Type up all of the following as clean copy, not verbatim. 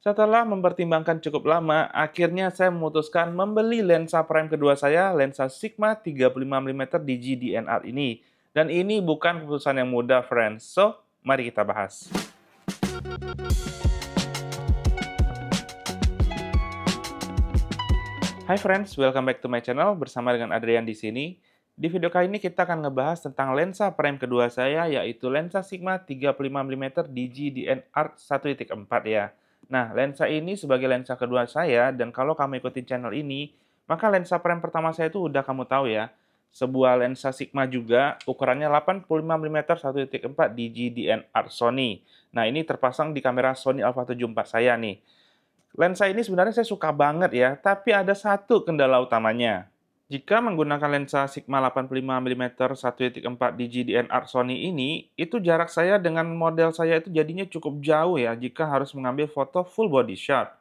Setelah mempertimbangkan cukup lama, akhirnya saya memutuskan membeli lensa prime kedua saya, lensa Sigma 35 mm DG-DNR ini. Dan ini bukan keputusan yang mudah, friends. So, mari kita bahas. Hai friends, welcome back to my channel bersama dengan Adrian di sini. Di video kali ini kita akan ngebahas tentang lensa prime kedua saya, yaitu lensa Sigma 35mm DG-DNR 1.4 ya. Nah, lensa ini sebagai lensa kedua saya, dan kalau kamu ikutin channel ini, maka lensa prime pertama saya itu udah kamu tahu ya. Sebuah lensa Sigma juga, ukurannya 85mm 1.4 DG-DNR Sony. Nah, ini terpasang di kamera Sony Alpha 7 IV saya nih. Lensa ini sebenarnya saya suka banget ya, tapi ada satu kendala utamanya. Jika menggunakan lensa Sigma 85mm 1.4 DG-DNR Sony ini, itu jarak saya dengan model saya itu jadinya cukup jauh ya jika harus mengambil foto full body shot.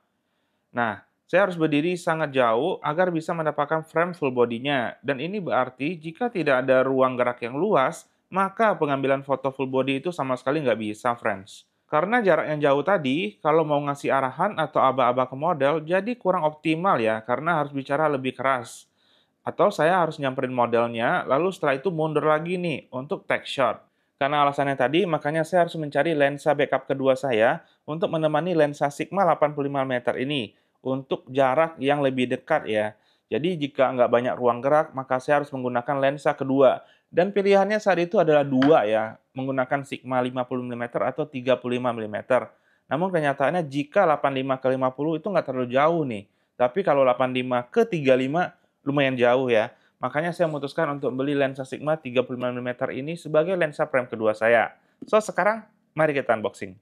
Nah, saya harus berdiri sangat jauh agar bisa mendapatkan frame full body-nya. Dan ini berarti jika tidak ada ruang gerak yang luas, maka pengambilan foto full body itu sama sekali nggak bisa, friends. Karena jarak yang jauh tadi, kalau mau ngasih arahan atau aba-aba ke model, jadi kurang optimal ya, karena harus bicara lebih keras. Atau saya harus nyamperin modelnya, lalu setelah itu mundur lagi nih, untuk take shot. Karena alasannya tadi, makanya saya harus mencari lensa backup kedua saya, untuk menemani lensa Sigma 85mm ini, untuk jarak yang lebih dekat ya. Jadi jika nggak banyak ruang gerak, maka saya harus menggunakan lensa kedua. Dan pilihannya saat itu adalah dua ya, menggunakan Sigma 50mm atau 35mm. Namun kenyataannya jika 85 ke 50 itu nggak terlalu jauh nih. Tapi kalau 85 ke 35 lumayan jauh ya. Makanya saya memutuskan untuk beli lensa Sigma 35mm ini sebagai lensa prime kedua saya. So, sekarang mari kita unboxing.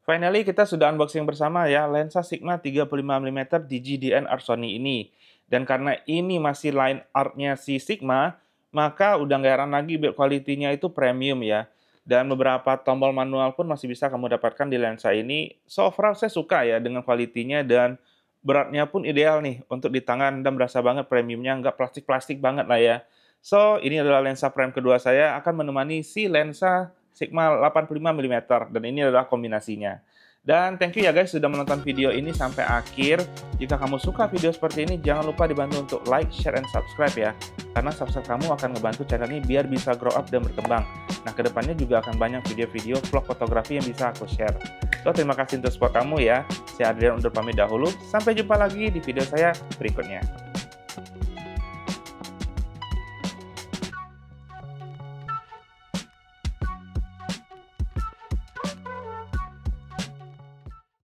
Finally, kita sudah unboxing bersama ya lensa Sigma 35mm DG-DNR Sony ini. Dan karena ini masih line art-nya si Sigma, maka udah nggak heran lagi build quality-nya itu premium ya. Dan beberapa tombol manual pun masih bisa kamu dapatkan di lensa ini. So overall saya suka ya dengan quality-nya, dan beratnya pun ideal nih untuk di tangan dan berasa banget premiumnya, nggak plastik-plastik banget lah ya. So, ini adalah lensa prime kedua saya, akan menemani si lensa Sigma 85mm, dan ini adalah kombinasinya. Dan thank you ya guys sudah menonton video ini sampai akhir. Jika kamu suka video seperti ini, jangan lupa dibantu untuk like, share, and subscribe ya. Karena subscribe kamu akan ngebantu channel ini biar bisa grow up dan berkembang. Nah, kedepannya juga akan banyak video-video vlog fotografi yang bisa aku share. So, terima kasih untuk support kamu ya. Saya Adrian undur pamit dahulu. Sampai jumpa lagi di video saya berikutnya.